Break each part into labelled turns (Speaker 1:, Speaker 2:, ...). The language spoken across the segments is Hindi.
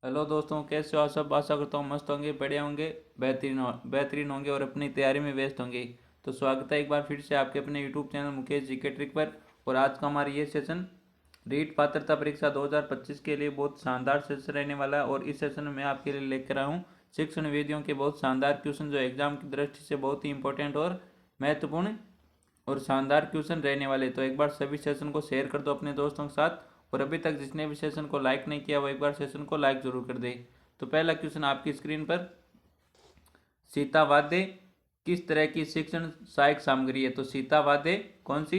Speaker 1: हेलो दोस्तों, कैसे हो आप सब। आशा करता हूँ मस्त होंगे, बढ़िया होंगे, बेहतरीन होंगे और अपनी तैयारी में व्यस्त होंगे। तो स्वागत है एक बार फिर से आपके अपने YouTube channel Mukesh GK trick पर। और आज का हमारा ये सेशन रीट पात्रता परीक्षा 2025 के लिए बहुत शानदार सेशन रहने वाला है। और इस सेशन में मैं आपके लिए लेकर आया हूँ शिक्षण विधियों के बहुत शानदार क्वेश्चन, जो एग्जाम की दृष्टि से बहुत ही इंपॉर्टेंट और महत्वपूर्ण और शानदार क्वेश्चन रहने वाले। तो एक बार सभी सेशन को शेयर कर दो अपने दोस्तों के साथ। और अभी तक जिसने भी सेशन को लाइक नहीं किया वो एक बार सेशन को लाइक जरूर कर दे। तो पहला क्वेश्चन आपकी स्क्रीन पर, सीतावाद्य किस तरह की शिक्षण सहायक सामग्री है। तो सीतावाद्य कौन सी,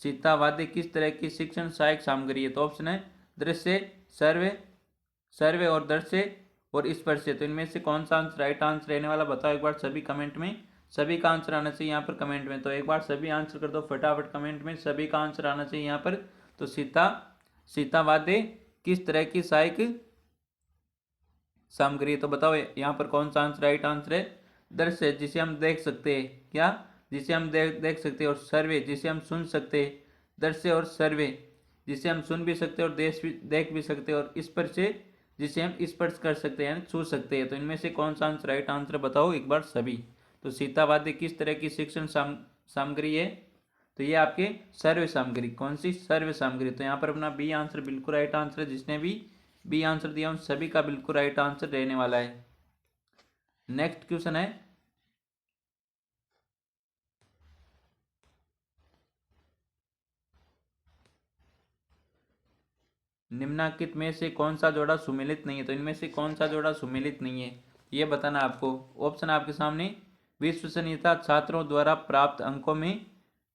Speaker 1: सीतावाद्य किस तरह की शिक्षण सहायक सामग्री है। तो ऑप्शन है दृश्य, सर्वे, सर्वे और दृश्य और स्पर्श। तो इनमें से कौन सा आंसर राइट आंसर रहने वाला बताओ एक बार सभी कमेंट में। सभी का आंसर आना चाहिए यहाँ पर कमेंट में। तो एक बार सभी आंसर कर दो फटाफट कमेंट में, सभी का आंसर आना चाहिए यहाँ पर। तो सीतावाद्य किस तरह की सहायक सामग्री। तो बताओ यहाँ पर कौन सा आंसर राइट आंसर है। दृश्य जिसे हम देख सकते हैं, क्या, जिसे हम देख सकते हैं। और सर्वे जिसे हम सुन सकते हैं। दृश्य और सर्वे जिसे हम सुन भी सकते हैं और देख भी सकते हैं। और स्पर्श जिसे हम स्पर्श कर सकते हैं यानी छू सकते हैं। तो इनमें से कौन सा आंसर राइट आंसर बताओ एक बार सभी। तो सीतावाद्य किस तरह की शिक्षण सामग्री है। तो ये आपके सर्वे सामग्री, कौन सी, सर्वे सामग्री। तो यहाँ पर अपना बी आंसर बिल्कुल राइट आंसर है। जिसने भी बी आंसर दिया उन सभी का बिल्कुल राइट आंसर रहने वाला है। नेक्स्ट क्वेश्चन है, निम्नलिखित में से कौन सा जोड़ा सुमेलित नहीं है। तो इनमें से कौन सा जोड़ा सुमेलित नहीं है ये बताना आपको। ऑप्शन आपके सामने, विश्वसनीयता छात्रों द्वारा प्राप्त अंकों में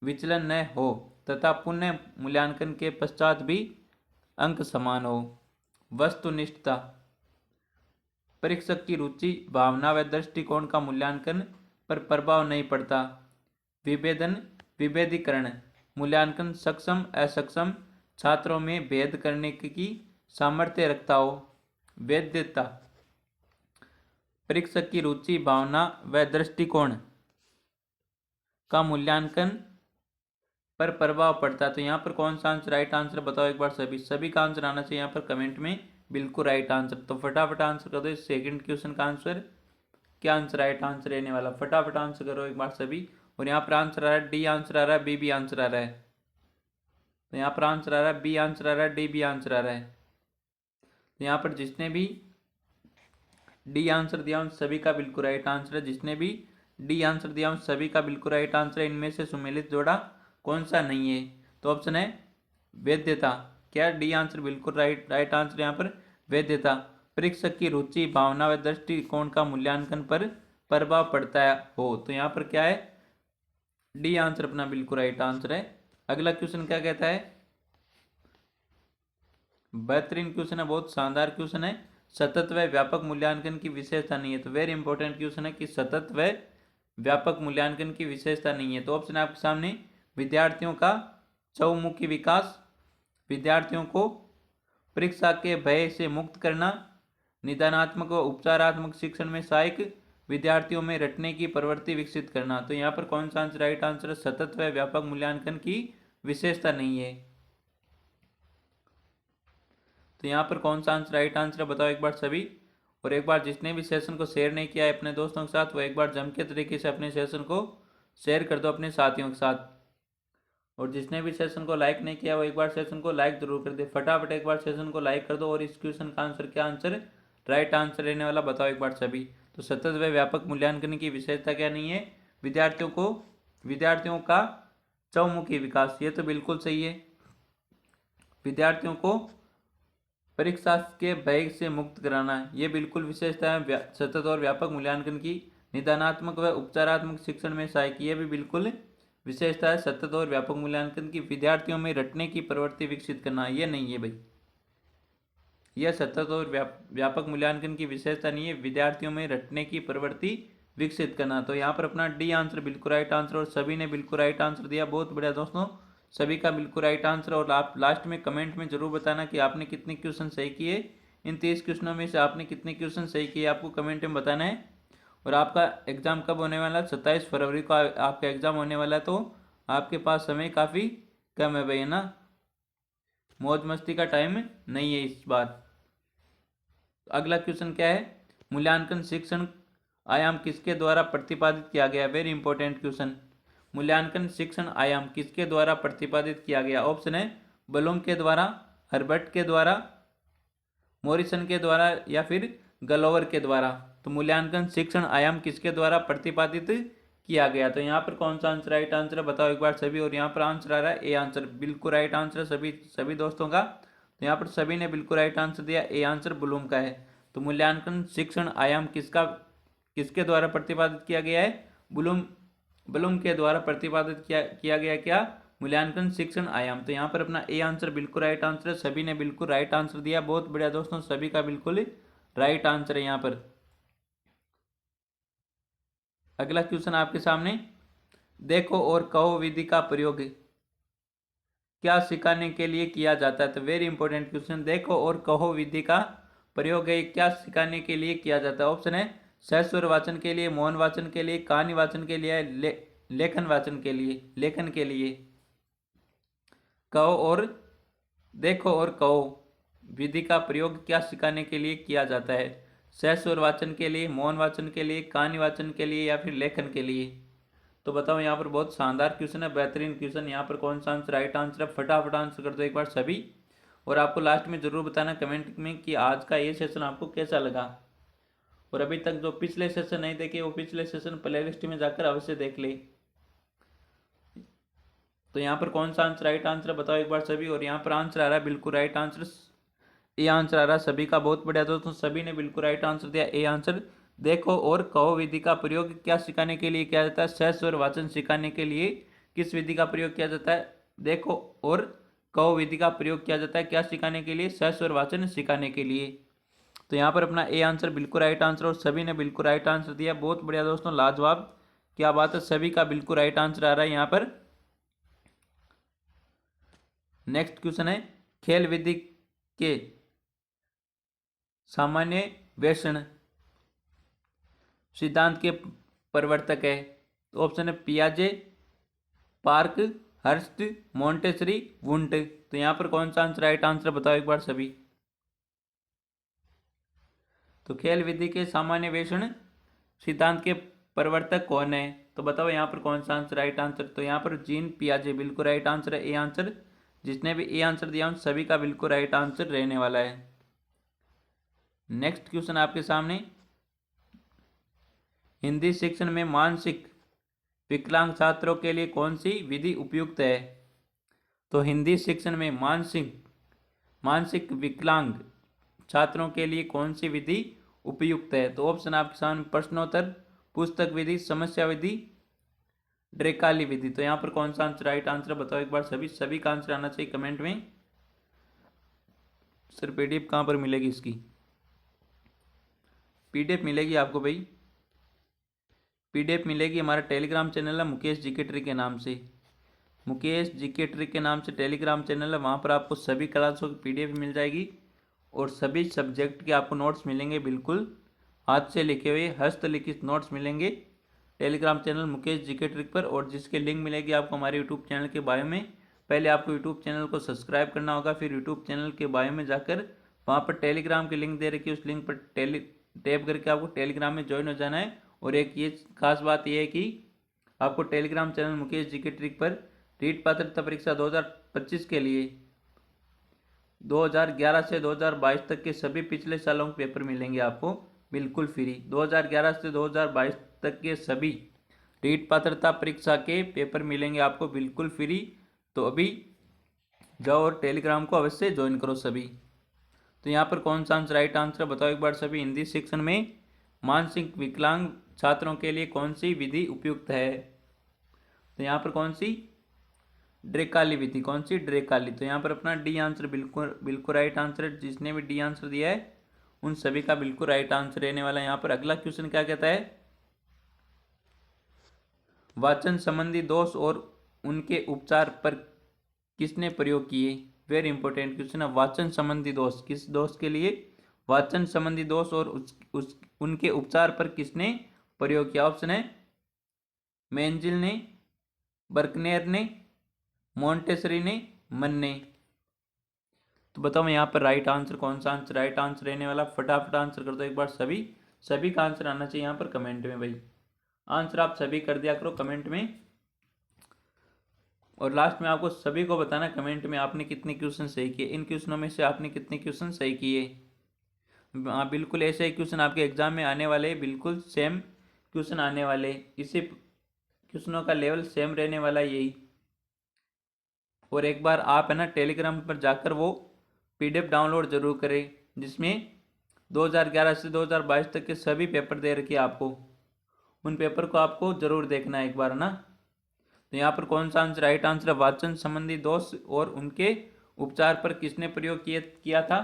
Speaker 1: विचलन न हो तथा पुनः मूल्यांकन के पश्चात भी अंक समान हो। वस्तुनिष्ठता, परीक्षक की रुचि, भावना व दृष्टिकोण का मूल्यांकन पर प्रभाव नहीं पड़ता। विभेदन, विभेदीकरण, मूल्यांकन सक्षम असक्षम छात्रों में भेद करने की सामर्थ्य रखता हो। वैधता, परीक्षक की रुचि, भावना व दृष्टिकोण का मूल्यांकन पर प्रभाव पड़ता है। तो यहाँ पर कौन सा आंसर राइट आंसर बताओ एक बार सभी का आंसर आना चाहिए यहाँ पर कमेंट में बिल्कुल राइट आंसर। तो फटाफट आंसर कर दो इस सेकंड क्वेश्चन का आंसर। क्या आंसर राइट आंसर रहने वाला, फटाफट आंसर करो एक बार सभी। और यहाँ पर आंसर आ रहा है डी आंसर आ रहा है, बी भी आंसर आ रहा है। तो यहाँ पर आंसर आ रहा है बी आंसर आ रहा है, डी भी आंसर आ रहा है। तो यहाँ पर जिसने भी डी आंसर दिया उन सभी का बिल्कुल राइट आंसर है। जिसने भी डी आंसर दिया उन सभी का बिल्कुल राइट आंसर है। इनमें से सुमेलित जोड़ा कौन सा नहीं है। तो ऑप्शन है वैधता। क्या, डी आंसर बिल्कुल राइट आंसर यहाँ पर वैधता। परीक्षक की रुचि, भावना व दृष्टिकोण का मूल्यांकन पर प्रभाव पड़ता है हो। तो यहाँ पर क्या है, डी आंसर अपना बिल्कुल राइट आंसर है। अगला क्वेश्चन क्या कहता है, बेहतरीन क्वेश्चन है, बहुत शानदार क्वेश्चन है। सतत व व्यापक मूल्यांकन की विशेषता नहीं है। तो वेरी इंपॉर्टेंट क्वेश्चन है कि सतत व व्यापक मूल्यांकन की विशेषता नहीं है। तो ऑप्शन है आपके सामने, विद्यार्थियों का चहुमुखी विकास, विद्यार्थियों को परीक्षा के भय से मुक्त करना, निदानात्मक व उपचारात्मक शिक्षण में सहायक, विद्यार्थियों में रटने की प्रवृत्ति विकसित करना। तो यहाँ पर कौन सा आंसर राइट आंसर है, सतत व व्यापक मूल्यांकन की विशेषता नहीं है। तो यहाँ पर कौन सा आंसर राइट आंसर है बताओ एक बार सभी। और एक बार जिसने भी सेशन को शेयर नहीं किया है अपने दोस्तों के साथ वो एक बार जम के तरीके से अपने सेशन को शेयर कर दो अपने साथियों के साथ। और जिसने भी सेशन को लाइक नहीं किया वो एक बार सेशन को लाइक जरूर कर दे, फटाफट एक बार सेशन को लाइक कर दो। और इस क्वेश्चन का आंसर, क्या आंसर राइट आंसर रहने वाला बताओ एक बार सभी। तो सतत व व्यापक मूल्यांकन की विशेषता क्या नहीं है, विद्यार्थियों का चहुमुखी विकास, ये तो बिल्कुल सही है। विद्यार्थियों को परीक्षा के भय से मुक्त कराना, ये बिल्कुल विशेषता है सतत और व्यापक मूल्यांकन की। निदानात्मक व उपचारात्मक शिक्षण में सहायक, ये भी बिल्कुल विशेषता है सतत और व्यापक मूल्यांकन की। विद्यार्थियों में रटने की प्रवृत्ति विकसित करना, ये नहीं है भाई, यह सतत और व्यापक मूल्यांकन की विशेषता नहीं है, विद्यार्थियों में रटने की प्रवृत्ति विकसित करना। तो यहाँ पर अपना डी आंसर बिल्कुल राइट आंसर, और सभी ने बिल्कुल राइट आंसर दिया, बहुत बढ़िया दोस्तों, सभी का बिल्कुल राइट आंसर। और आप लास्ट में कमेंट में जरूर बताना कि आपने कितने क्वेश्चन सही किए। इन 30 क्वेश्चनों में से आपने कितने क्वेश्चन सही किए आपको कमेंट में बताना है। और आपका एग्ज़ाम कब होने वाला है, 27 फरवरी को आपका एग्ज़ाम होने वाला है। तो आपके पास समय काफ़ी कम है भाई, है ना, मौज मस्ती का टाइम नहीं है इस बार। तो अगला क्वेश्चन क्या है, मूल्यांकन शिक्षण आयाम किसके द्वारा प्रतिपादित किया गया। Very important question. मूल्यांकन शिक्षण आयाम किसके द्वारा प्रतिपादित किया गया। ऑप्शन है ब्लूम के द्वारा, हर्बर्ट के द्वारा, मॉरिसन के द्वारा या फिर गलोवर के द्वारा। तो मूल्यांकन शिक्षण आयाम किसके द्वारा प्रतिपादित किया गया। तो यहाँ पर कौन सा आंसर राइट आंसर है बताओ एक बार सभी। और यहाँ पर आंसर आ रहा है ए आंसर, बिल्कुल राइट आंसर सभी दोस्तों का। तो यहाँ पर सभी ने बिल्कुल राइट आंसर दिया, ए आंसर ब्लूम का है। तो मूल्यांकन शिक्षण आयाम किसके द्वारा प्रतिपादित किया गया है। ब्लूम के द्वारा प्रतिपादित किया गया क्या, मूल्यांकन शिक्षण आयाम। तो यहाँ पर अपना ए आंसर बिल्कुल राइट आंसर है, सभी ने बिल्कुल राइट आंसर दिया। बहुत बढ़िया दोस्तों, सभी का बिल्कुल राइट आंसर है यहाँ पर। अगला क्वेश्चन आपके सामने, देखो और कहो विधि का प्रयोग क्या सिखाने के लिए किया जाता है। तो वेरी इंपॉर्टेंट क्वेश्चन, देखो और कहो विधि का प्रयोग है क्या सिखाने के लिए किया जाता है। ऑप्शन है सहस्वर वाचन के लिए, मौन वाचन के लिए, कहानी वाचन के लिए, लेखन वाचन के लिए, लेखन के लिए। कहो और देखो और कहो विधि का प्रयोग क्या सिखाने के लिए किया जाता है। सहस्वर वाचन के लिए, मौन वाचन के लिए, कहानी वाचन के लिए या फिर लेखन के लिए। तो बताओ यहाँ पर बहुत शानदार क्वेश्चन है, बेहतरीन क्वेश्चन। यहाँ पर कौन सा आंसर राइट आंसर है, फटाफट आंसर कर दो एक बार सभी। और आपको लास्ट में जरूर बताना कमेंट में कि आज का ये सेशन आपको कैसा लगा। और अभी तक जो पिछले सेशन नहीं देखे वो पिछले सेशन प्लेलिस्ट में जाकर अवश्य देख ले। तो यहाँ पर कौन सा आंसर राइट आंसर बताओ एक बार सभी। और यहाँ पर आंसर आ रहा है बिल्कुल राइट आंसर, ए आंसर आ रहा है सभी का। बहुत बढ़िया दोस्तों, सभी ने बिल्कुल राइट आंसर दिया, ए आंसर। देखो और कहो विधि का प्रयोग क्या सिखाने के लिए किया जाता है। सहस्वर वाचन सिखाने के लिए किस विधि का प्रयोग किया जाता है। देखो और कहो विधि का प्रयोग किया जाता है क्या सिखाने के लिए, सहस्वर वाचन सिखाने के लिए। तो यहाँ पर अपना ए आंसर बिल्कुल राइट आंसर, और सभी ने बिल्कुल राइट आंसर दिया। बहुत बढ़िया दोस्तों, लाजवाब, क्या बात है, सभी का बिल्कुल राइट आंसर आ रहा है यहाँ पर। नेक्स्ट क्वेश्चन है, खेल विधि के सामान्य वेषण सिद्धांत के प्रवर्तक है। तो ऑप्शन है पियाजे, पार्क, हर्स्ट, मोंटेसरी, वुंट। तो यहाँ पर कौन सा आंसर राइट आंसर बताओ एक बार सभी। तो खेल विधि के सामान्य वेषण सिद्धांत के प्रवर्तक कौन है। तो बताओ यहाँ पर कौन सा आंसर राइट आंसर। तो यहाँ पर जीन पियाजे बिल्कुल राइट आंसर है, ए आंसर। जिसने भी ए आंसर दिया उन सभी का बिल्कुल राइट आंसर रहने वाला है। नेक्स्ट क्वेश्चन आपके सामने, हिंदी शिक्षण में मानसिक विकलांग छात्रों के लिए कौन सी विधि उपयुक्त है। तो हिंदी शिक्षण में मानसिक विकलांग छात्रों के लिए कौन सी विधि उपयुक्त है। तो ऑप्शन आपके सामने प्रश्नोत्तर, पुस्तक विधि, समस्या विधि, ड्रेकाली विधि। तो यहाँ पर कौन सा आंसर राइट आंसर बताओ एक बार सभी का आंसर आना चाहिए कमेंट में। सर पीडीएफ कहाँ पर मिलेगी इसकी। पीडीएफ मिलेगी आपको भाई, पीडीएफ मिलेगी, हमारा टेलीग्राम चैनल है मुकेश जीके ट्रिक के नाम से। मुकेश जीके ट्रिक के नाम से टेलीग्राम चैनल है, वहाँ पर आपको सभी क्लासों की पीडीएफ मिल जाएगी। और सभी सब्जेक्ट के आपको नोट्स मिलेंगे, बिल्कुल हाथ से लिखे हुए हस्तलिखित नोट्स मिलेंगे Telegram channel Mukesh GK trick पर। और जिसके लिंक मिलेगी आपको हमारे यूट्यूब चैनल के बायो में। पहले आपको यूट्यूब चैनल को सब्सक्राइब करना होगा, फिर यूट्यूब चैनल के बायो में जाकर वहाँ पर टेलीग्राम की लिंक दे रखी है, उस लिंक पर टैप करके आपको टेलीग्राम में ज्वाइन हो जाना है। और एक ये खास बात यह है कि आपको Telegram channel Mukesh GK trick पर रीट पात्रता परीक्षा 2025 के लिए 2011 से 2022 तक के सभी पिछले सालों के पेपर मिलेंगे आपको बिल्कुल फ्री। 2011 से 2022 तक के सभी रीट पात्रता परीक्षा के पेपर मिलेंगे आपको बिल्कुल फ्री। तो अभी जाओ और टेलीग्राम को अवश्य ज्वाइन करो सभी। तो यहाँ पर कौन सा आंसर राइट आंसर बताओ एक बार सभी। हिंदी शिक्षण में मानसिक विकलांग छात्रों के लिए कौन सी विधि उपयुक्त है। तो यहाँ पर कौन सी, ड्रेकाली विधि। कौन सी, ड्रेकाली। तो यहाँ पर अपना डी आंसर बिल्कुल राइट आंसर है। जिसने भी डी आंसर दिया है उन सभी का बिल्कुल राइट आंसर रहने वाला है। यहाँ पर अगला क्वेश्चन क्या कहता है, वाचन संबंधी दोष और उनके उपचार पर किसने प्रयोग किए। वेरी इंपॉर्टेंट क्वेश्चन है, वाचन संबंधी दोष किस दोष के लिए, वाचन संबंधी दोष और उनके उपचार पर किसने प्रयोग किया। ऑप्शन है मेंजिल ने, बर्कनेर ने, मोंटेसरी ने, मन ने। तो बताओ यहाँ पर राइट आंसर कौन सा आंसर राइट आंसर रहने वाला, फटाफट आंसर कर दो एक बार सभी। सभी का आंसर आना चाहिए यहाँ पर कमेंट में भाई, आंसर आप सभी कर दिया करो कमेंट में। और लास्ट में आपको सभी को बताना कमेंट में आपने कितने क्वेश्चन सही किए, इन क्वेश्चनों में से आपने कितने क्वेश्चन सही किए। हाँ बिल्कुल ऐसे ही क्वेश्चन आपके एग्जाम में आने वाले, बिल्कुल सेम क्वेश्चन आने वाले, इसी क्वेश्चनों का लेवल सेम रहने वाला यही। और एक बार आप है ना टेलीग्राम पर जाकर वो PDF डाउनलोड जरूर करें, जिसमें 2011 से 2022 तक के सभी पेपर दे रखे आपको, उन पेपर को आपको जरूर देखना है एक बार ना। तो यहाँ पर कौन सा आंसर राइट आंसर है, वाचन संबंधी दोष और उनके उपचार पर किसने प्रयोग किया था,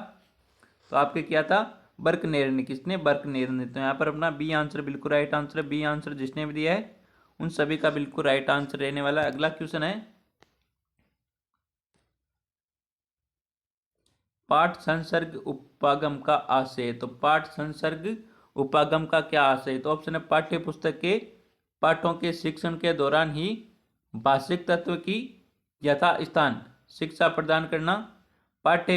Speaker 1: तो आपके किया था बर्कनेर ने, किसने, बर्कनेर ने। तो यहाँ पर अपना बी आंसर बिल्कुल राइट आंसर है, बी आंसर जिसने भी दिया है उन सभी का बिल्कुल राइट आंसर रहने वाला है। अगला क्वेश्चन है पाठ संसर्ग उपागम का आशय, तो पाठ संसर्ग उपागम का क्या आशय, तो ऑप्शन है पाठ्य पुस्तक के पाठों के शिक्षण के दौरान ही भाषिक तत्व की यथास्थान शिक्षा प्रदान करना, पाठ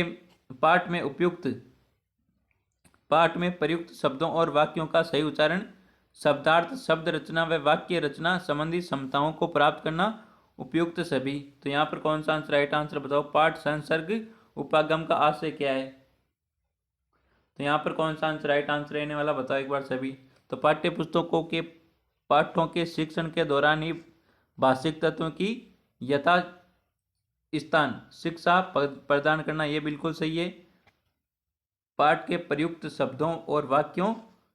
Speaker 1: में प्रयुक्त शब्दों और वाक्यों का सही उच्चारण, शब्दार्थ, शब्द रचना व वाक्य रचना संबंधी क्षमताओं को प्राप्त करना, उपयुक्त सभी। तो यहाँ पर कौन सा आंसर राइट आंसर बताओ, पाठ संसर्ग उपागम का आशय क्या है, तो यहाँ पर कौन सा आंसर राइट आंसर रहने वाला बताओ एक बार सभी। तो पाठ्य पुस्तकों के पाठों के शिक्षण के दौरान ही भाषिक तत्वों की यथा स्थान शिक्षा प्रदान करना, ये बिल्कुल सही है। पाठ के प्रयुक्त शब्दों और वाक्यों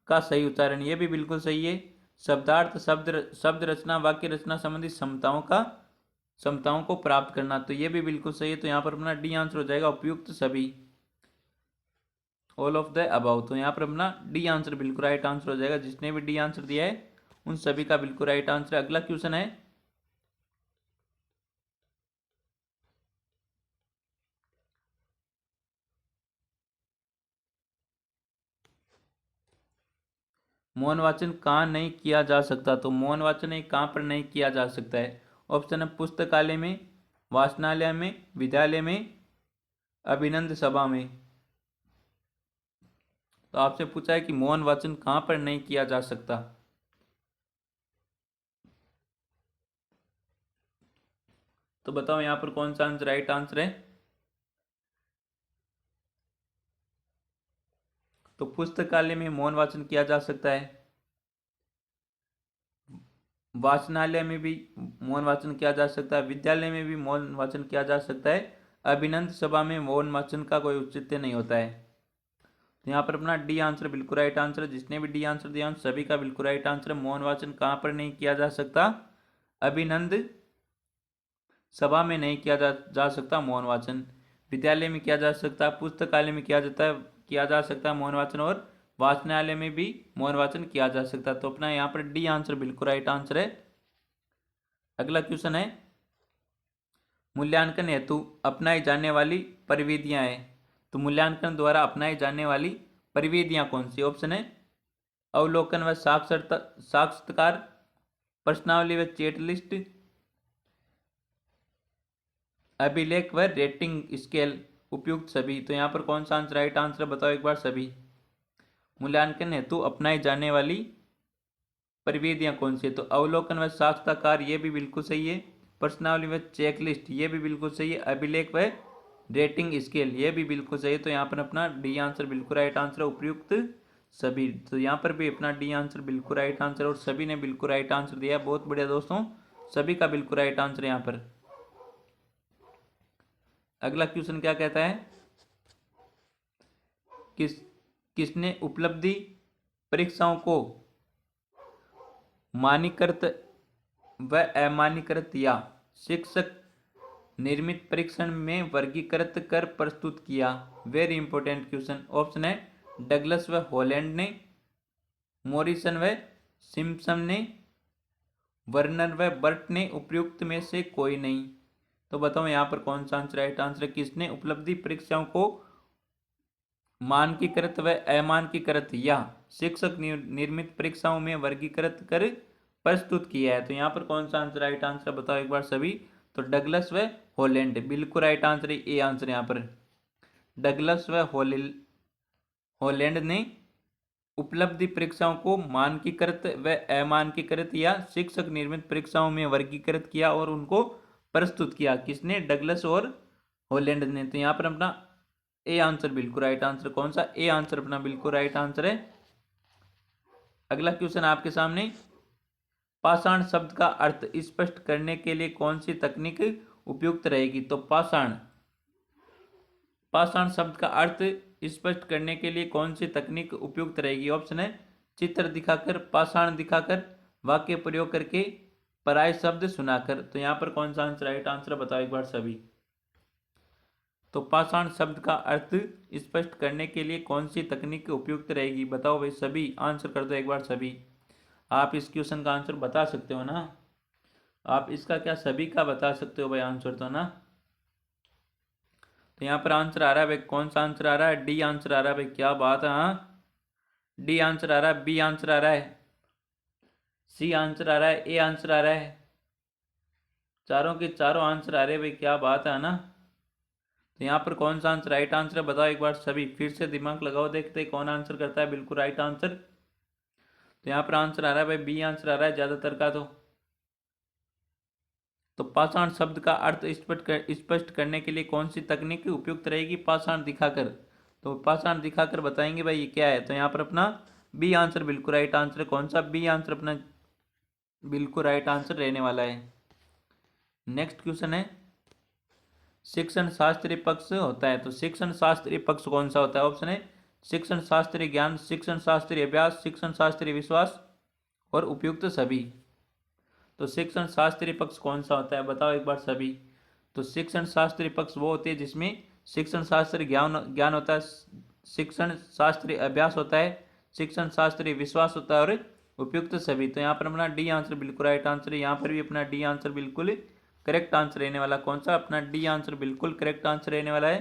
Speaker 1: का सही उच्चारण, ये भी बिल्कुल सही है। शब्दार्थ, शब्द रचना, वाक्य रचना संबंधी क्षमताओं को प्राप्त करना, तो ये भी बिल्कुल सही है। तो यहाँ पर अपना डी आंसर हो जाएगा, उपयुक्त सभी, ऑल ऑफ द अबाउ। तो यहाँ पर अपना डी आंसर बिल्कुल राइट आंसर हो जाएगा, जिसने भी डी आंसर दिया है उन सभी का बिल्कुल राइट आंसर। अगला क्वेश्चन है मौन वाचन कहाँ नहीं किया जा सकता, तो मौन वाचन कहाँ पर नहीं किया जा सकता है। ऑप्शन है पुस्तकालय में, वाचनालय में, विद्यालय में, अभिनंदन सभा में। तो आपसे पूछा है कि मौन वाचन कहाँ पर नहीं किया जा सकता, तो बताओ यहाँ पर कौन सा आंसर राइट आंसर है। तो पुस्तकालय में मौन वाचन किया जा सकता है, वाचनालय में भी मौन वाचन किया जा सकता है, विद्यालय में भी मौन वाचन किया जा सकता है, अभिनंदन सभा में मौन वाचन का कोई औचित्य नहीं होता है। तो यहाँ पर अपना डी आंसर बिल्कुल राइट आंसर है, जिसने भी डी आंसर दिया उन सभी का बिल्कुल राइट आंसर है। मौन वाचन कहाँ पर नहीं किया जा सकता, अभिनंदन सभा में नहीं किया जा सकता मौन वाचन, विद्यालय में किया जा सकता, पुस्तकालय में किया जा सकता है मौन वाचन, और वाचनालय में भी मौन वाचन किया जा सकता है। तो अपना यहाँ पर डी आंसर बिल्कुल राइट आंसर है। अगला क्वेश्चन है मूल्यांकन हेतु अपनाई जाने वाली परिविधियां है, तो मूल्यांकन द्वारा अपनाई जाने वाली परिविधियां कौन सी। ऑप्शन है अवलोकन व साक्षात्कार, प्रश्नावली व चेट लिस्ट, अभिलेख व रेटिंग स्केल, उपयुक्त सभी। तो यहाँ पर कौन सा आंसर राइट आंसर बताओ एक बार सभी। मूल्यांकन हेतु अपनाई जाने वाली परिविधियां कौन सी है, तो अवलोकन व साक्षात्कार, ये भी बिल्कुल सही है। प्रश्नावली व चेकलिस्ट, ये भी बिल्कुल सही है। अभिलेख व रेटिंग स्केल, ये भी बिल्कुल सही है। तो यहाँ पर अपना डी आंसर बिल्कुल राइट आंसर है, उपयुक्त सभी। तो यहाँ पर भी अपना डी आंसर बिल्कुल राइट आंसर, और सभी ने बिल्कुल राइट आंसर दिया। बहुत बढ़िया दोस्तों, सभी का बिल्कुल राइट आंसर यहाँ पर। अगला क्वेश्चन क्या कहता है, किसने उपलब्धि परीक्षाओं को मानकीकृत व अमान्यकृत या शिक्षक निर्मित परीक्षण में वर्गीकृत कर प्रस्तुत किया। Very important question. ऑप्शन है डगलस व हॉलैंड ने, मॉरिसन व सिम्पसन ने, वर्नर व बर्ट ने, उपयुक्त में से कोई नहीं। तो बताओ यहाँ पर कौन सा आंसर राइट आंसर है। किसने उपलब्धि परीक्षाओं को मानकीकृत व अमानकीकृत या शिक्षक निर्मित परीक्षाओं में वर्गीकृत कर प्रस्तुत किया है। तो यहाँ पर कौन सा आंसर राइट आंसर बताओ एक बार सभी। तो डगलस व हॉलैंड बिल्कुल राइट आंसर है, ए आंसर यहाँ पर। डगलस व हॉलैंड ने उपलब्धि परीक्षाओं को मानकीकृत व अमानकीकृत या शिक्षक निर्मित परीक्षाओं में वर्गीकृत किया और उनको प्रस्तुत किया। किसने? डगलस और हॉलैंड ने। तो यहाँ पर अपना ए आंसर बिल्कुल राइट आंसर कौन सा? ए आंसर अपना बिल्कुल राइट आंसर है। अगला क्वेश्चन आपके सामने, पाषाण शब्द का अर्थ स्पष्ट करने के लिए कौन सी तकनीक उपयुक्त रहेगी? तो पाषाण शब्द का अर्थ स्पष्ट करने के लिए कौन सी तकनीक उपयुक्त रहेगी? ऑप्शन है चित्र दिखाकर, पाषाण दिखाकर, वाक्य प्रयोग करके, पराय शब्द सुनाकर। तो यहाँ पर कौन सा आंसर राइट आंसर बताओ एक बार सभी। तो पाषाण शब्द का अर्थ स्पष्ट करने के लिए कौन सी तकनीक उपयुक्त रहेगी? बताओ भाई सभी, आंसर कर दो एक बार सभी। आप इस क्वेश्चन का आंसर बता सकते हो ना? आप इसका क्या सभी का बता सकते हो भाई आंसर तो ना? तो यहाँ पर आंसर आ रहा है भाई, कौन सा आंसर आ रहा है? डी आंसर आ रहा है भाई, क्या बात है। हाँ, डी आंसर आ रहा है, बी आंसर आ रहा है, सी आंसर आ रहा है, ए आंसर आ रहा है, चारों के चारों आंसर आ रहे हैं भाई, क्या बात है ना? तो यहाँ पर कौन सा आंसर राइट आंसर है बताओ एक बार सभी, फिर से दिमाग लगाओ, देखते हैं कौन आंसर करता है बिल्कुल राइट आंसर। तो यहाँ पर आंसर आ रहा है भाई, बी आंसर आ रहा है ज्यादातर का। तो पाषाण शब्द का अर्थ स्पष्ट करने के लिए कौन सी तकनीक उपयुक्त रहेगी? पाषाण दिखाकर। तो पाषाण दिखाकर बताएंगे भाई ये क्या है। तो यहाँ पर अपना बी आंसर बिल्कुल राइट आंसर है। कौन सा? बी आंसर अपना बिल्कुल राइट आंसर रहने वाला है। नेक्स्ट क्वेश्चन है, शिक्षण शास्त्रीय पक्ष होता है। तो शिक्षण शास्त्रीय पक्ष कौन सा होता है? ऑप्शन है शिक्षण शास्त्रीय ज्ञान, शिक्षण शास्त्रीय अभ्यास, शिक्षण शास्त्रीय विश्वास और उपयुक्त सभी। तो शिक्षण शास्त्रीय पक्ष कौन सा होता है बताओ एक बार सभी। तो शिक्षण शास्त्रीय पक्ष वो होती है जिसमें शिक्षण शास्त्रीय ज्ञान होता है, शिक्षण शास्त्रीय अभ्यास होता है, शिक्षण शास्त्रीय विश्वास होता है और उपयुक्त सभी। तो यहाँ पर अपना डी आंसर बिल्कुल राइट आंसर है। यहाँ पर भी अपना डी आंसर बिल्कुल करेक्ट आंसर रहने वाला। कौन सा? अपना डी आंसर बिल्कुल करेक्ट आंसर रहने वाला है।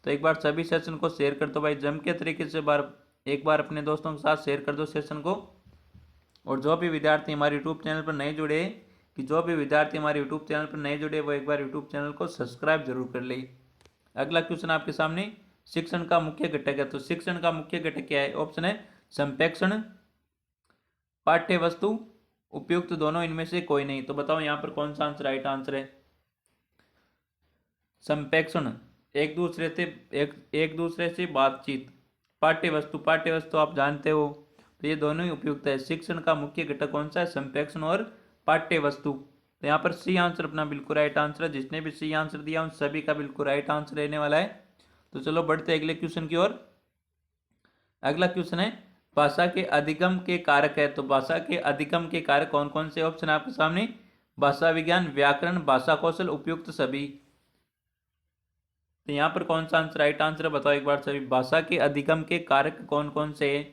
Speaker 1: तो एक बार सभी सेशन को शेयर कर दो भाई जम के तरीके से, एक बार अपने दोस्तों के साथ शेयर कर दो सेशन को। और जो भी विद्यार्थी हमारे यूट्यूब चैनल पर नए जुड़े, वो एक बार यूट्यूब चैनल को सब्सक्राइब जरूर कर ले। अगला क्वेश्चन आपके सामने, शिक्षण का मुख्य घटक है। तो शिक्षण का मुख्य घटक क्या है? ऑप्शन है संप्रेक्षण, पाठ्य वस्तु, उपयुक्त दोनों, इनमें से कोई नहीं। तो बताओ यहाँ पर कौन सा आंसर राइट आंसर है? संप्रेक्षण एक दूसरे से बातचीत, पाठ्य वस्तु आप जानते हो, तो ये दोनों ही उपयुक्त है। शिक्षण का मुख्य घटक कौन सा है? संप्रेक्षण और पाठ्य वस्तु। तो यहाँ पर सी आंसर अपना बिल्कुल राइट आंसर है। जिसने भी सी आंसर दिया उन सभी का बिल्कुल राइट आंसर रहने वाला है। तो चलो बढ़ते अगले क्वेश्चन की ओर। अगला क्वेश्चन है, भाषा के अधिगम के कारक है। तो भाषा के अधिगम के कारक कौन कौन से? ऑप्शन आपके सामने भाषा विज्ञान, व्याकरण, भाषा कौशल, उपयुक्त सभी। तो यहाँ पर कौन सा आंसर राइट आंसर है बताओ एक बार सभी। भाषा के अधिगम के कारक कौन कौन से है?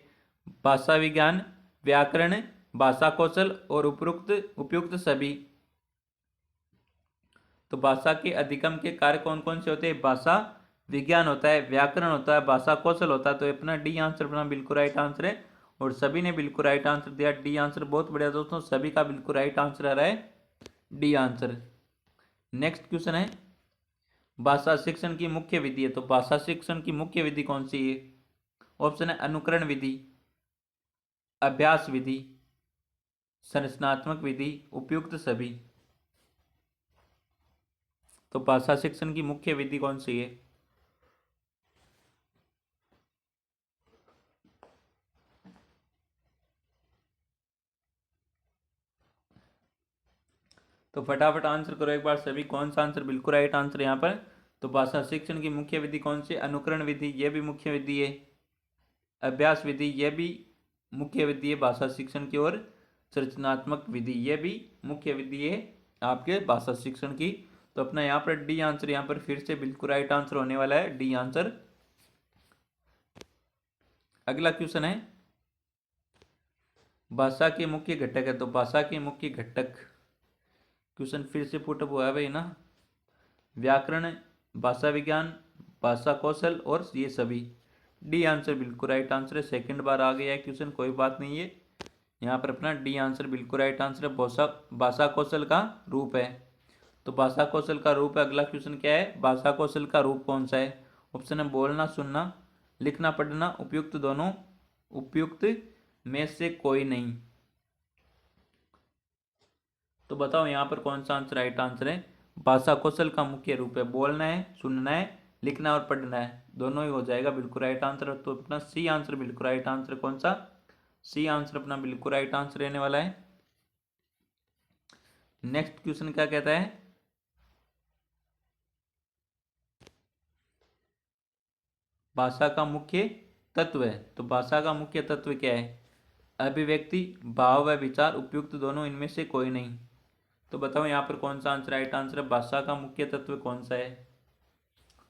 Speaker 1: भाषा विज्ञान, व्याकरण, भाषा कौशल और उपयुक्त सभी। तो भाषा के अधिगम के कारक कौन कौन से होते हैं? भाषा विज्ञान होता है, व्याकरण होता है, भाषा कौशल होता है। तो अपना डी आंसर अपना बिल्कुल राइट आंसर है। और सभी ने बिल्कुल राइट आंसर दिया, डी आंसर। बहुत बढ़िया दोस्तों, सभी का बिल्कुल राइट आंसर आ रहा है डी आंसर। नेक्स्ट क्वेश्चन है, भाषा शिक्षण की मुख्य विधि है। तो भाषा शिक्षण की मुख्य विधि कौन सी है? ऑप्शन है अनुकरण विधि, अभ्यास विधि, संरचनात्मक विधि, उपयुक्त सभी। तो भाषा शिक्षण की मुख्य विधि कौन सी है? तो फटाफट आंसर करो एक बार सभी, कौन सा आंसर बिल्कुल राइट आंसर यहाँ पर। तो भाषा शिक्षण की मुख्य विधि कौन सी? अनुकरण विधि, ये भी मुख्य विधि है। अभ्यास विधि, ये भी मुख्य विधि है भाषा शिक्षण की। और संरचनात्मक विधि, ये भी मुख्य विधि है आपके भाषा शिक्षण की। तो अपना यहाँ पर डी आंसर यहाँ पर फिर से बिल्कुल राइट आंसर होने वाला है, डी आंसर। अगला क्वेश्चन है, भाषा के मुख्य घटक है। तो भाषा के मुख्य घटक क्वेश्चन फिर से पुटअप हुआ है भाई ना। व्याकरण, भाषा विज्ञान, भाषा कौशल और ये सभी। डी आंसर बिल्कुल राइट आंसर है। सेकंड बार आ गया है क्वेश्चन, कोई बात नहीं है। यहाँ पर अपना डी आंसर बिल्कुल राइट आंसर है। भाषा कौशल का रूप है। तो भाषा कौशल का रूप है। अगला क्वेश्चन क्या है? भाषा कौशल का रूप कौन सा है? ऑप्शन है बोलना सुनना, लिखना पढ़ना, उपयुक्त दोनों, उपयुक्त में से कोई नहीं। तो बताओ यहाँ पर कौन सा आंसर राइट आंसर है। भाषा कौशल का मुख्य रूप है बोलना है, सुनना है, लिखना और पढ़ना है, दोनों ही हो जाएगा बिल्कुल राइट आंसर। तो अपना सी आंसर बिल्कुल राइट आंसर कौन सा, सी आंसर अपना बिल्कुल राइट आंसर रहने वाला है। नेक्स्ट क्वेश्चन क्या कहता है, भाषा का मुख्य तत्व है। तो भाषा का मुख्य तत्व क्या है, अभिव्यक्ति, भाव व विचार, उपयुक्त दोनों, इनमें से कोई नहीं। तो बताओ यहाँ पर कौन सा आंसर राइट आंसर है, भाषा का मुख्य तत्व कौन सा है।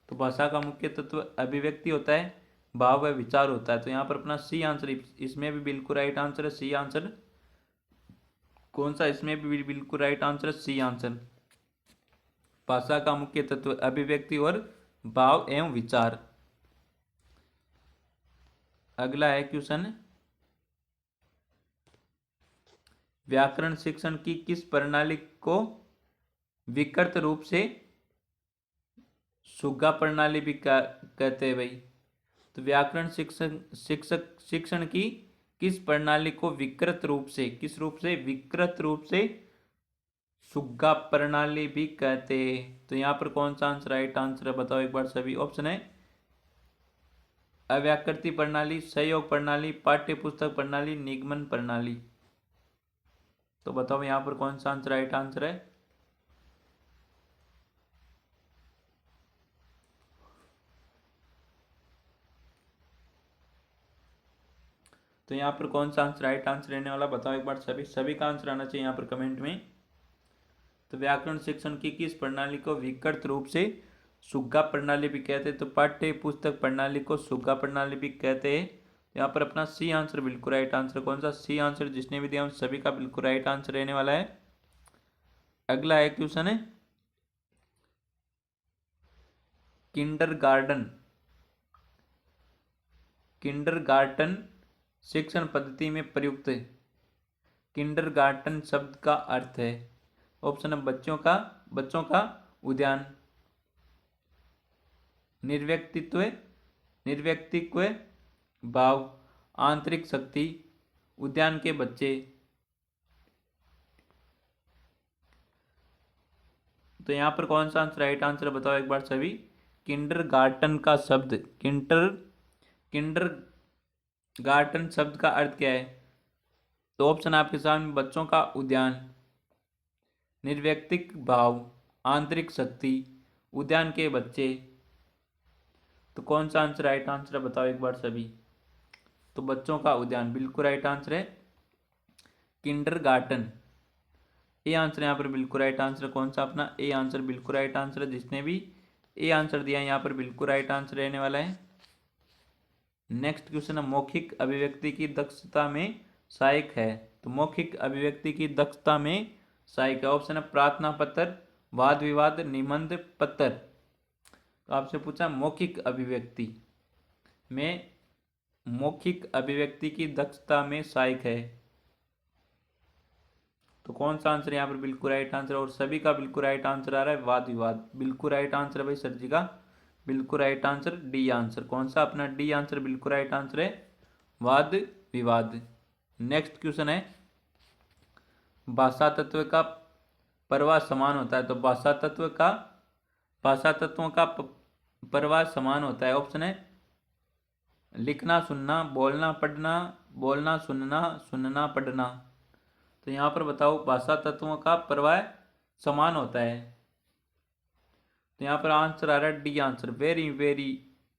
Speaker 1: तो भाषा का मुख्य तत्व अभिव्यक्ति होता है, भाव व विचार होता है। तो यहाँ पर अपना सी आंसर, इसमें भी बिल्कुल राइट आंसर है सी आंसर। कौन सा, इसमें भी बिल्कुल राइट आंसर है सी आंसर। भाषा का मुख्य तत्व अभिव्यक्ति और भाव एवं विचार। अगला है क्वेश्चन, व्याकरण शिक्षण की किस प्रणाली को विकृत रूप से सुग्गा प्रणाली भी कहते हैं भाई। तो व्याकरण शिक्षण की किस प्रणाली को विकृत रूप से, किस रूप से, विकृत रूप से सुग्गा प्रणाली भी कहते हैं। तो यहाँ पर कौन सा आंसर राइट आंसर है, बताओ एक बार सभी। ऑप्शन है अव्याकृति प्रणाली, सहयोग प्रणाली, पाठ्य पुस्तक प्रणाली, निगमन प्रणाली। तो बताओ यहाँ पर कौन सा आंसर राइट आंसर है। तो यहाँ पर कौन सा आंसर राइट आंसर रहने वाला, बताओ एक बार सभी, सभी का आंसर आना चाहिए यहाँ पर कमेंट में। तो व्याकरण शिक्षण की किस प्रणाली को विकृत रूप से सुग्गा प्रणाली भी कहते हैं। तो पाठ्य पुस्तक प्रणाली को सुग्गा प्रणाली भी कहते हैं। यहाँ पर अपना सी आंसर बिल्कुल राइट आंसर कौन सा, सी आंसर जिसने भी दिया उन सभी का बिल्कुल राइट आंसर रहने वाला है। अगला है क्वेश्चन है, किंडरगार्टन शिक्षण पद्धति में प्रयुक्त किंडरगार्टन शब्द का अर्थ है। ऑप्शन है बच्चों का उद्यान, निर्व्यक्तित्व भाव, आंतरिक शक्ति, उद्यान के बच्चे। तो यहाँ पर कौन सा आंसर राइट आंसर बताओ एक बार सभी। किंडरगार्टन का शब्द, किंडरगार्टन शब्द का अर्थ क्या है। तो ऑप्शन आपके सामने, बच्चों का उद्यान, निर्व्यक्तिक भाव, आंतरिक शक्ति, उद्यान के बच्चे। तो कौन सा आंसर राइट आंसर है बताओ एक बार सभी। तो बच्चों का उद्यान बिल्कुल राइट आंसर है, किंडरगार्टन ए आंसर यहाँ पर बिल्कुल राइट आंसर। कौन सा अपना ए आंसर बिल्कुल राइट आंसर है, जिसने भी ए आंसर दिया यहाँ पर बिल्कुल राइट आंसर रहने वाला है। नेक्स्ट क्वेश्चन है, मौखिक अभिव्यक्ति की दक्षता में सहायक है। तो मौखिक अभिव्यक्ति की दक्षता में सहायक है। ऑप्शन है प्रार्थना पत्र, वाद विवाद, निबंध पत्र। तो आपसे पूछा मौखिक अभिव्यक्ति की दक्षता में सहायक है। तो कौन सा आंसर यहाँ पर बिल्कुल राइट आंसर, और सभी का बिल्कुल राइट आंसर आ रहा है वाद विवाद, बिल्कुल राइट आंसर है भाई सर जी का बिल्कुल राइट आंसर डी आंसर। कौन सा अपना डी आंसर बिल्कुल राइट आंसर है, वाद विवाद। नेक्स्ट क्वेश्चन है, भाषा तत्व का प्रवाह समान होता है। तो भाषा तत्वों का प्रवाह समान होता है। ऑप्शन है लिखना सुनना, बोलना पढ़ना, बोलना सुनना, सुनना पढ़ना। तो यहाँ पर बताओ भाषा तत्वों का प्रवाह समान होता है। तो यहाँ पर आंसर आ रहा है D answer, very very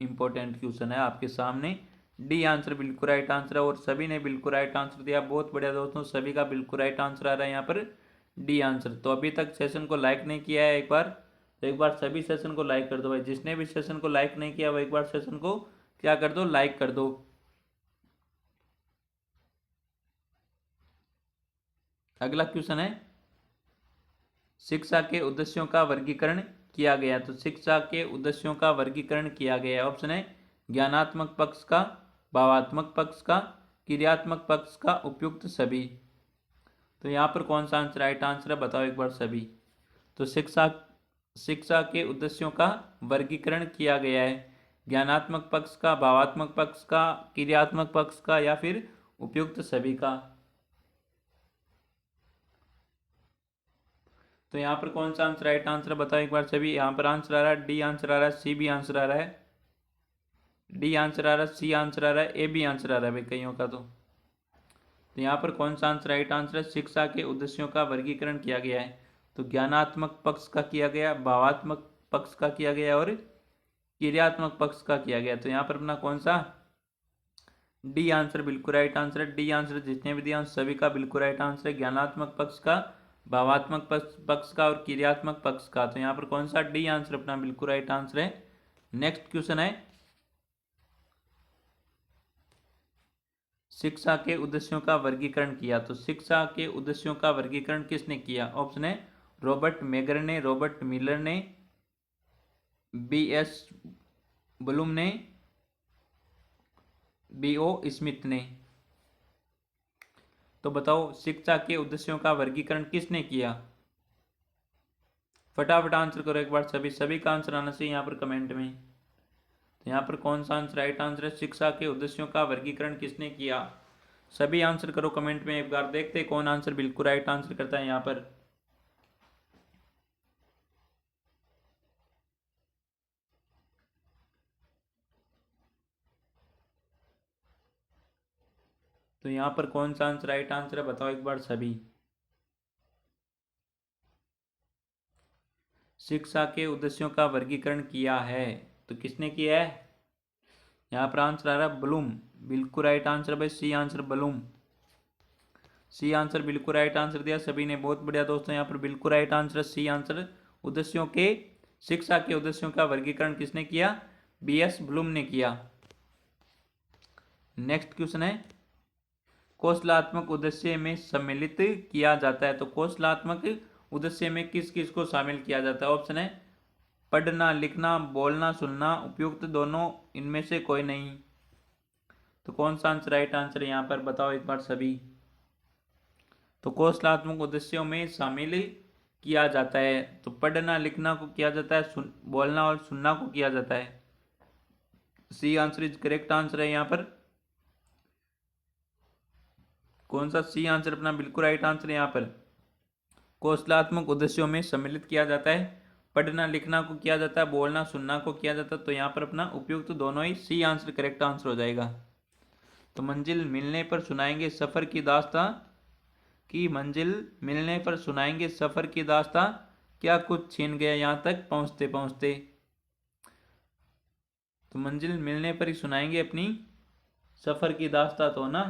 Speaker 1: important question है आपके सामने, डी आंसर बिल्कुल राइट आंसर है। और सभी ने बिल्कुल राइट आंसर दिया, बहुत बढ़िया दोस्तों, सभी का बिल्कुल राइट आंसर आ रहा है यहाँ पर डी आंसर। तो अभी तक सेशन को लाइक नहीं किया है एक बार सभी सेशन को लाइक कर दो भाई। जिसने भी सेशन को लाइक नहीं किया वो एक बार सेशन को क्या कर दो, लाइक कर दो। अगला क्वेश्चन है, शिक्षा के उद्देश्यों का वर्गीकरण किया गया। तो शिक्षा के उद्देश्यों का वर्गीकरण किया गया है। ऑप्शन है ज्ञानात्मक पक्ष का, भावात्मक पक्ष का, क्रियात्मक पक्ष का, उपयुक्त सभी। तो यहाँ पर कौन सा आंसर राइट आंसर है बताओ एक बार सभी। तो शिक्षा के उद्देश्यों का वर्गीकरण किया गया है ज्ञानात्मक पक्ष का, भावात्मक पक्ष का, क्रियात्मक पक्ष का, या फिर उपयुक्त सभी का। तो यहाँ पर कौन सा आंसर राइट आंसर बताओ एक बार सभी। यहाँ पर आंसर आ रहा है डी आंसर आ रहा है, सी भी आंसर आ रहा है, डी आंसर आ रहा है, सी आंसर आ रहा है, ए भी आंसर आ रहा है भाई कईयों का। तो यहाँ पर कौन सा आंसर राइट आंसर है। शिक्षा के उद्देश्यों का वर्गीकरण किया गया है। तो ज्ञानात्मक पक्ष का किया गया, भावात्मक पक्ष का किया गया और क्रियात्मक पक्ष का किया गया। तो यहाँ पर अपना कौन सा डी आंसर बिल्कुल राइट आंसर है। डी आंसर जितने भी दिया सभी का बिल्कुल राइट आंसर है। ज्ञानात्मक पक्ष का, भावात्मक पक्ष का और क्रियात्मक पक्ष का। तो यहाँ पर कौन सा डी आंसर अपना बिल्कुल राइट आंसर है। नेक्स्ट क्वेश्चन है, शिक्षा के उद्देश्यों का वर्गीकरण किया। तो शिक्षा के उद्देश्यों का वर्गीकरण किसने किया। ऑप्शन है रॉबर्ट मेगर ने, रॉबर्ट मिलर ने, बी.एस. ब्लूम ने, बी.ओ. स्मिथ ने। तो बताओ शिक्षा के उद्देश्यों का वर्गीकरण किसने किया। फटाफट आंसर करो एक बार सभी, सभी का आंसर आना चाहिए यहाँ पर कमेंट में। तो यहाँ पर कौन सा आंसर राइट आंसर है। शिक्षा के उद्देश्यों का वर्गीकरण किसने किया। सभी आंसर करो कमेंट में, एक बार देखते हैं कौन आंसर बिल्कुल राइट आंसर करता है यहाँ पर। तो यहाँ पर कौन सा आंसर राइट आंसर है बताओ एक बार सभी। शिक्षा के उद्देश्यों का वर्गीकरण किया है, तो किसने किया है। यहाँ पर आंसर आ रहा है ब्लूम, बिल्कुल राइट आंसर भाई, सी आंसर ब्लूम, सी आंसर बिल्कुल राइट आंसर दिया सभी ने, बहुत बढ़िया दोस्तों। यहाँ पर बिल्कुल राइट आंसर सी आंसर। उद्देश्यों के, शिक्षा के उद्देश्यों का वर्गीकरण किसने किया, बी.एस. ब्लूम ने किया। नेक्स्ट क्वेश्चन है, कौशलात्मक उद्देश्य में सम्मिलित किया जाता है। तो कौशलात्मक उद्देश्य में किस किस को शामिल किया जाता है। ऑप्शन है पढ़ना, लिखना, बोलना, सुनना, उपयुक्त दोनों, इनमें से कोई नहीं। तो कौन सा आंसर राइट आंसर है यहाँ पर बताओ एक बार सभी। तो कौशलात्मक उद्देश्यों में शामिल किया जाता है। तो पढ़ना लिखना को किया जाता है, बोलना और सुनना को किया जाता है। C answer is correct answer है यहाँ पर। कौन सा सी आंसर अपना बिल्कुल राइट आंसर है यहाँ पर। कौशलात्मक उद्देश्यों में सम्मिलित किया जाता है, पढ़ना लिखना को किया जाता है, बोलना सुनना को किया जाता है। तो यहाँ पर अपना उपयुक्त दोनों ही, सी आंसर करेक्ट आंसर हो जाएगा। तो मंजिल मिलने पर सुनाएंगे सफ़र की दास्तां, की मंजिल मिलने पर सुनाएंगे सफ़र की दास्तां, क्या कुछ छीन गया यहाँ तक पहुँचते पहुँचते। तो मंजिल मिलने पर ही सुनाएंगे अपनी सफ़र की दास्तां। तो ना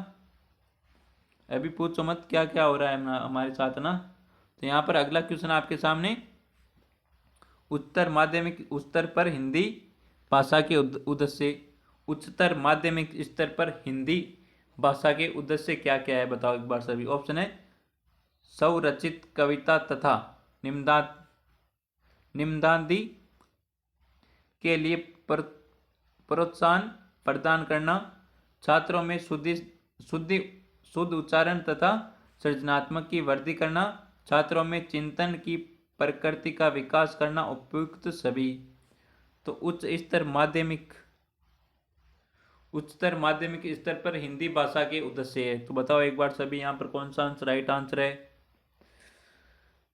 Speaker 1: अभी पूछो मत क्या क्या हो रहा है हमारे साथ ना। तो यहाँ पर अगला क्वेश्चन आपके सामने, उच्चतर माध्यमिक स्तर पर हिंदी भाषा के उद्देश्य, उच्चतर माध्यमिक स्तर पर हिंदी भाषा के उद्देश्य क्या क्या है बताओ एक बार सभी। ऑप्शन है स्वरचित कविता तथा निम्नादि के लिए प्रोत्साहन प्रदान करना, छात्रों में शुद्ध उच्चारण तथा सृजनात्मक की वृद्धि करना, छात्रों में चिंतन की प्रकृति का विकास करना, उपयुक्त सभी। तो उच्चतर माध्यमिक स्तर पर हिंदी भाषा के उद्देश्य है। तो बताओ एक बार सभी यहाँ पर कौन सा आंसर राइट आंसर है।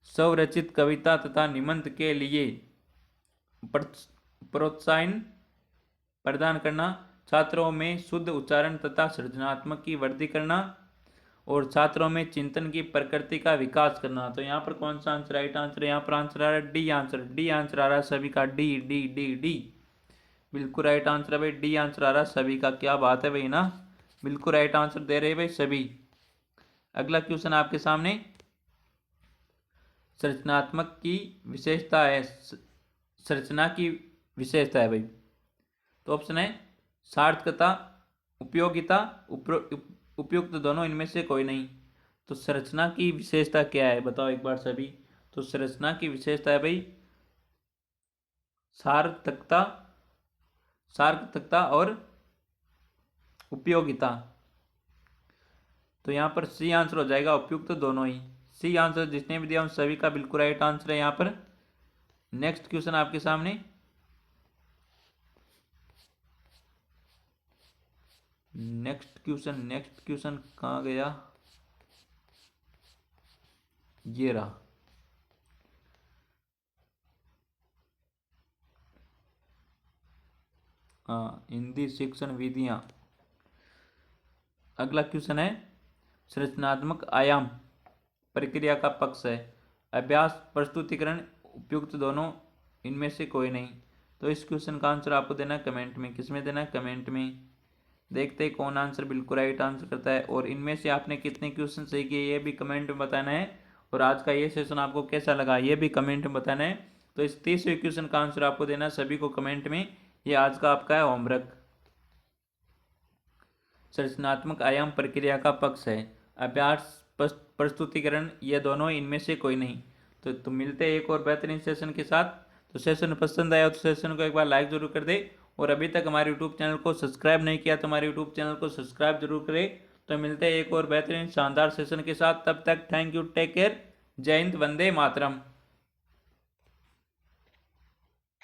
Speaker 1: स्वरचित कविता तथा निबंध के लिए प्रोत्साहन प्रदान करना, छात्रों में शुद्ध उच्चारण तथा सृजनात्मक की वृद्धि करना और छात्रों में चिंतन की प्रकृति का विकास करना। तो यहाँ पर कौन सा आंसर राइट आंसर है। यहाँ पर आंसर आ रहा है डी आंसर, डी आंसर आ रहा है सभी का, डी डी डी डी बिल्कुल राइट आंसर है भाई, डी आंसर आ रहा है सभी का। क्या बात है भाई ना, बिल्कुल राइट आंसर दे रहे भाई सभी। अगला क्वेश्चन आपके सामने, संरचनात्मक की विशेषता है, संरचना की विशेषता है भाई। तो ऑप्शन है सार्थकता, उपयोगिता, उपयुक्त दोनों, इनमें से कोई नहीं। तो संरचना की विशेषता क्या है बताओ एक बार सभी। तो संरचना की विशेषता है भाई सार्थकता और उपयोगिता। तो यहाँ पर सी आंसर हो जाएगा, उपयुक्त दोनों ही। सी आंसर जितने भी दिया उन सभी का बिल्कुल राइट आंसर है यहाँ पर। नेक्स्ट क्वेश्चन आपके सामने, नेक्स्ट क्वेश्चन कहाँ गया, ये रहा। हाँ, हिंदी शिक्षण विधियाँ। अगला क्वेश्चन है संरचनात्मक आयाम प्रक्रिया का पक्ष है। अभ्यास, प्रस्तुतिकरण, उपयुक्त दोनों, इनमें से कोई नहीं। तो इस क्वेश्चन का आंसर आपको देना है कमेंट में। किसमें देना है? कमेंट में। देखते हैं कौन आंसर बिल्कुल राइट आंसर करता है, और इनमें से आपने कितने क्वेश्चन सही किए ये भी कमेंट में बताना है। और आज का ये सेशन आपको कैसा लगा ये भी कमेंट में बताना है। तो इस 30वें क्वेश्चन का आंसर आपको देना है सभी को कमेंट में। ये आज का आपका है होमवर्क। संरचनात्मक आयाम प्रक्रिया का पक्ष है। अभ्यास, प्रस्तुतिकरण, ये दोनों, इनमें से कोई नहीं। तो मिलते हैं एक और बेहतरीन सेशन के साथ। तो सेशन पसंद आया तो सेशन को एक बार लाइक जरूर कर दे, और अभी तक हमारे यूट्यूब चैनल को सब्सक्राइब नहीं किया तो हमारे यूट्यूब चैनल को सब्सक्राइब जरूर करें। तो मिलते हैं एक और बेहतरीन शानदार सेशन के साथ। तब तक थैंक यू, टेक केयर, जय हिंद, वंदे मातरम।